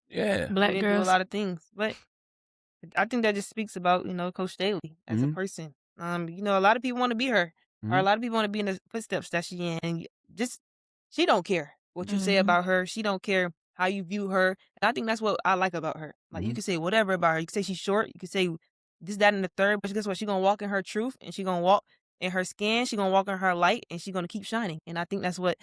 Yeah. We Black didn't do a girls. lot of things, but I think that just speaks about, Coach Staley as a Mhm. person. A lot of people want to be her, or a Mhm. lot of people want to be in the footsteps that she in, and just she don't care what you say Mhm. about her. She don't care how you view her, and I think that's what I like about her. Like you Mhm. can say whatever about her. You can say she's short. You can say this, that, and the third. But guess what? She gonna walk in her truth, and she gonna walk in her skin. She gonna walk in her light, and she gonna keep shining. And I think that's what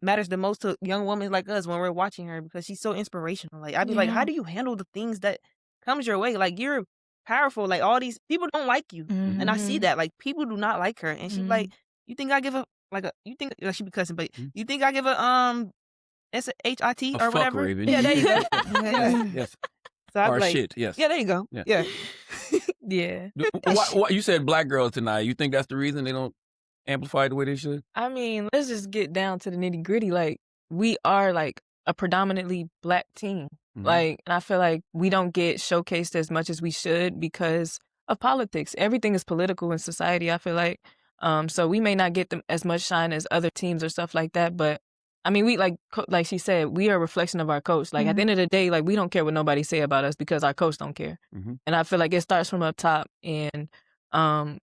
matters the most to young women like us when we're watching her because she's so inspirational. Like I'd be like, how Yeah. do you handle the things that comes your way? Like you're powerful. Like all these people don't like you, and I see Mhm. that. Like people do not like her, and she be like, Mhm. you think I give a like a you think she be cussing, but Mhm. you think I give a SHIT A or fuck whatever? Raven. Yeah, there you go. Yes. Yeah. Yes. So I'd be Or like, shit. Yes. yeah, there you go. Yeah. Yeah. Yeah. Why you said black girls tonight? You think that's the reason they don't amplify the way they should? I mean, let's just get down to the nitty gritty. Like, we are like a predominantly black team. Mhm. Like, and I feel like we don't get showcased as much as we should because of politics. Everything is political in society, I feel like. So we may not get them as much shine as other teams or stuff like that. But I mean, we like she said, we are a reflection of our coach. Like at the end of the day, like we don't care what nobody say about us because our coach don't care. Mhm. And I feel like it starts from up top, and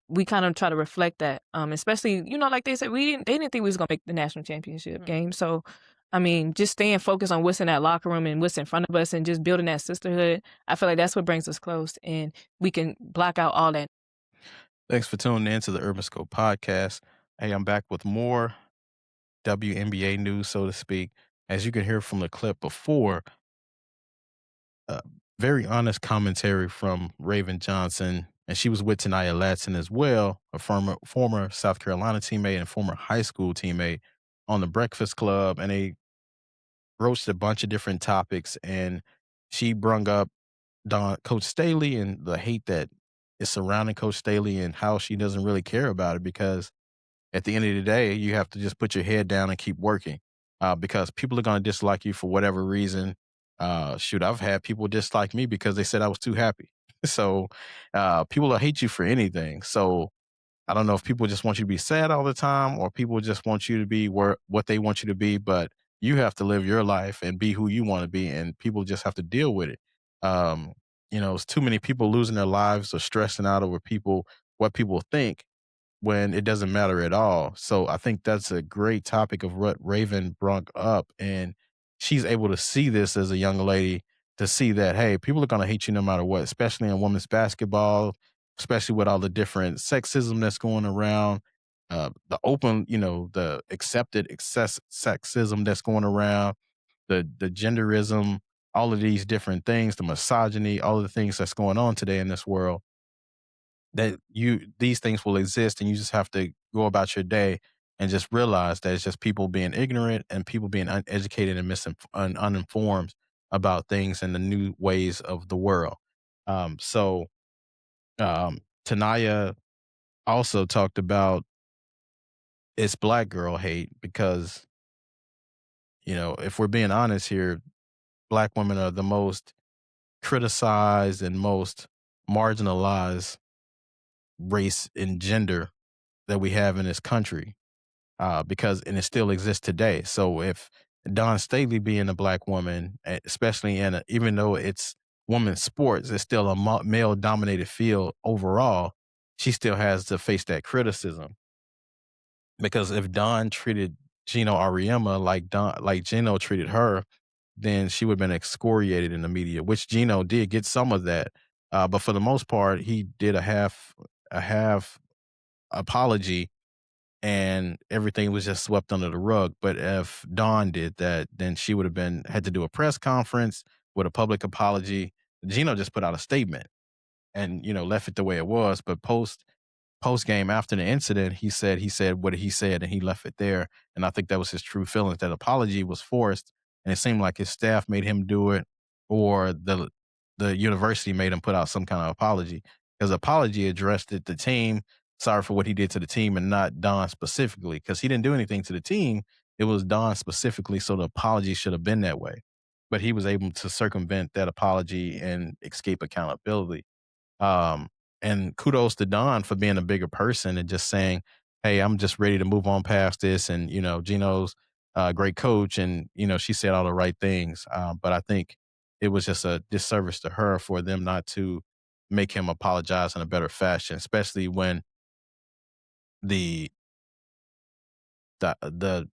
we kind of try to reflect that. Especially, like they said, they didn't think we was gonna make the national championship game. So, I mean, just staying focused on what's in that locker room and what's in front of us, and just building that sisterhood. I feel like that's what brings us close, and we can block out all that. Thanks for tuning in to the Urban Scope podcast. Hey, I'm back with more WNBA news, so to speak. As you can hear from the clip before, very honest commentary from Raven Johnson, and she was with Tanaya Latson as well, a former South Carolina teammate and former high school teammate on the Breakfast Club, and they broached a bunch of different topics, and she brung up Coach Staley and the hate that is surrounding Coach Staley and how she doesn't really care about it because at the end of the day, you have to just put your head down and keep working because people are going to dislike you for whatever reason. Shoot, I've had people dislike me because they said I was too happy. So people will hate you for anything. So I don't know if people just want you to be sad all the time or people just want you to be what they want you to be, but you have to live your life and be who you want to be, and people just have to deal with it. Um, it's too many people losing their lives or stressing out over what people think when it doesn't matter at all. So I think that's a great topic of what Raven brought up. And she's able to see this as a young lady to see that, hey, people are going to hate you no matter what, especially in women's basketball, especially with all the different sexism that's going around, the open, the accepted excess sexism that's going around, the genderism, all of these different things, the misogyny, all of the things that's going on today in this world that these things will exist and you just have to go about your day and just realize that it's just people being ignorant and people being uneducated and uninformed about things and the new ways of the world. So Tanaya also talked about it's black girl hate because, if we're being honest here, black women are the most criticized and most marginalized race and gender that we have in this country. And it still exists today. So if Dawn Staley being a black woman, especially even though it's women's sports, it's still a male dominated field overall, she still has to face that criticism. Because if Dawn treated Geno Auriemma like Geno treated her, then she would have been excoriated in the media, which Geno did get some of that. But for the most part, he did a half apology and everything was just swept under the rug. But if Dawn did that, then she would have had to do a press conference with a public apology. Gino just put out a statement and left it the way it was. But post game after the incident, he said what he said, and he left it there. And I think that was his true feelings. That apology was forced, and it seemed like his staff made him do it, or the university made him put out some kind of apology. Because apology addressed the team, sorry for what he did to the team, and not Don specifically, because he didn't do anything to the team. It was Don specifically, so the apology should have been that way. But he was able to circumvent that apology and escape accountability. Um, and kudos to Don for being a bigger person and just saying, hey, I'm just ready to move on past this. And, Gino's a great coach. And, she said all the right things. But I think it was just a disservice to her for them not to make him apologize in a better fashion, especially when the the the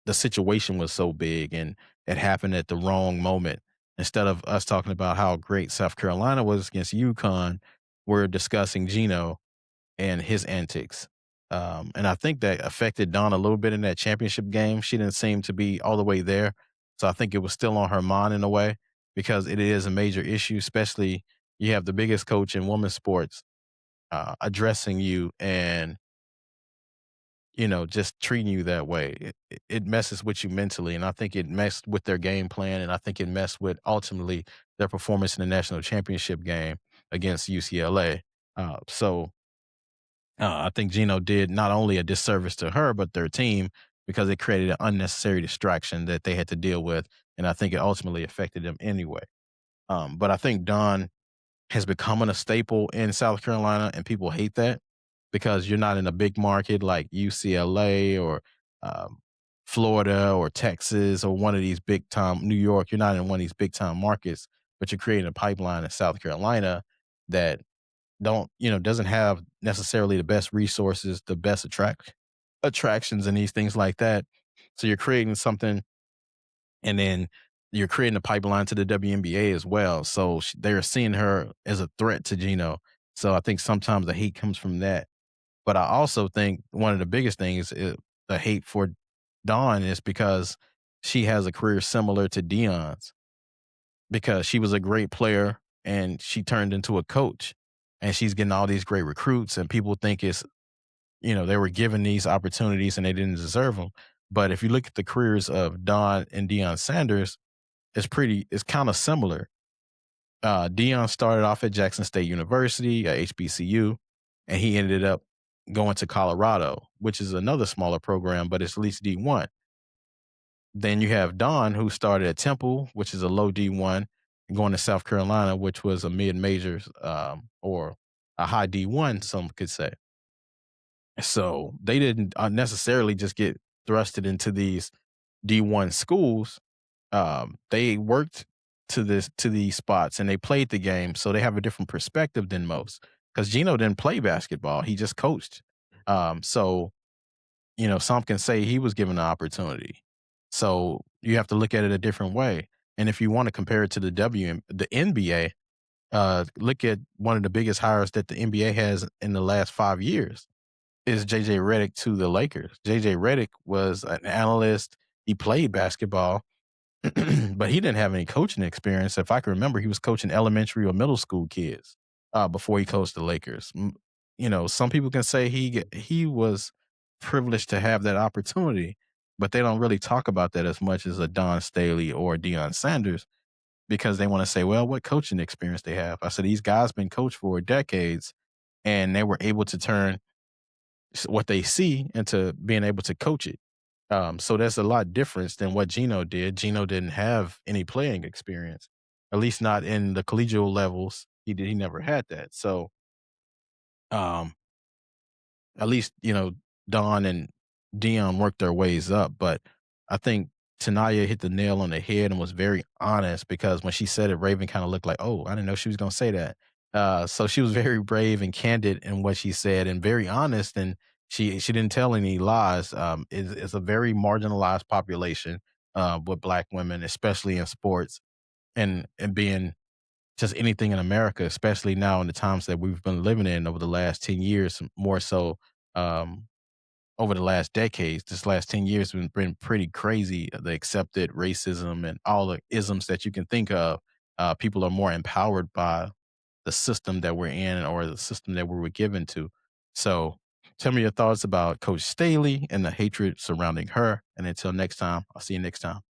the situation was so big and it happened at the wrong moment. Instead of us talking about how great South Carolina was against UConn, we're discussing Geno and his antics. And I think that affected Dawn a little bit in that championship game. She didn't seem to be all the way there. So I think it was still on her mind in a way because it is a major issue, especially you have the biggest coach in women's sports addressing you and just treating you that way. It messes with you mentally, and I think it messed with their game plan, and I think it messed with ultimately their performance in the national championship game against UCLA. I think Gino did not only a disservice to her but their team because it created an unnecessary distraction that they had to deal with, and I think it ultimately affected them anyway. But I think Don has become a staple in South Carolina, and people hate that because you're not in a big market like UCLA or um, Florida or Texas or one of these big time New York. You're not in one of these big time markets, but you're creating a pipeline in South Carolina that doesn't have necessarily the best resources, the best attractions, and these things like that. So you're creating something and then you're creating a pipeline to the WNBA as well. So they're seeing her as a threat to Geno. So I think sometimes the hate comes from that. But I also think one of the biggest things is the hate for Dawn is because she has a career similar to Dion's because she was a great player and she turned into a coach and she's getting all these great recruits and people think they were given these opportunities and they didn't deserve them. But if you look at the careers of Dawn and Deion Sanders, it's kind of similar. Dion started off at Jackson State University, HBCU, and he ended up going to Colorado, which is another smaller program, but it's at least D1. Then you have Don, who started at Temple, which is a low D1, and going to South Carolina, which was a mid-majors or a high D1, some could say. So they didn't necessarily just get thrusted into these D1 schools. They worked to these spots and they played the game, so they have a different perspective than most. Because Gino didn't play basketball; he just coached. Some can say he was given an opportunity. So you have to look at it a different way. And if you want to compare it to the NBA, look at one of the biggest hires that the NBA has in the last 5 years is JJ Redick to the Lakers. JJ Redick was an analyst. He played basketball, but he didn't have any coaching experience. If I can remember, he was coaching elementary or middle school kids before he coached the Lakers. Some people can say he was privileged to have that opportunity, but they don't really talk about that as much as a Don Staley or Deion Sanders because they want to say, well, what coaching experience they have. I said, these guys been coached for decades and they were able to turn what they see into being able to coach it. So that's a lot different than what Gino did. Gino didn't have any playing experience, at least not in the collegial levels. He never had that. So, um, at least, Don and Dion worked their ways up. But I think Tanaya hit the nail on the head and was very honest because when she said it, Raven kind of looked like, oh, I didn't know she was going to say that. So she was very brave and candid in what she said and very honest. And she didn't tell any lies. It's a very marginalized population with Black women, especially in sports and being just anything in America, especially now in the times that we've been living in over the last 10 years, more so um, over the last decades. This last 10 years has been pretty crazy. The accepted racism and all the isms that you can think of. People are more empowered by the system that we're in or the system that we were given to. So tell me your thoughts about Coach Staley and the hatred surrounding her. And until next time, I'll see you next time.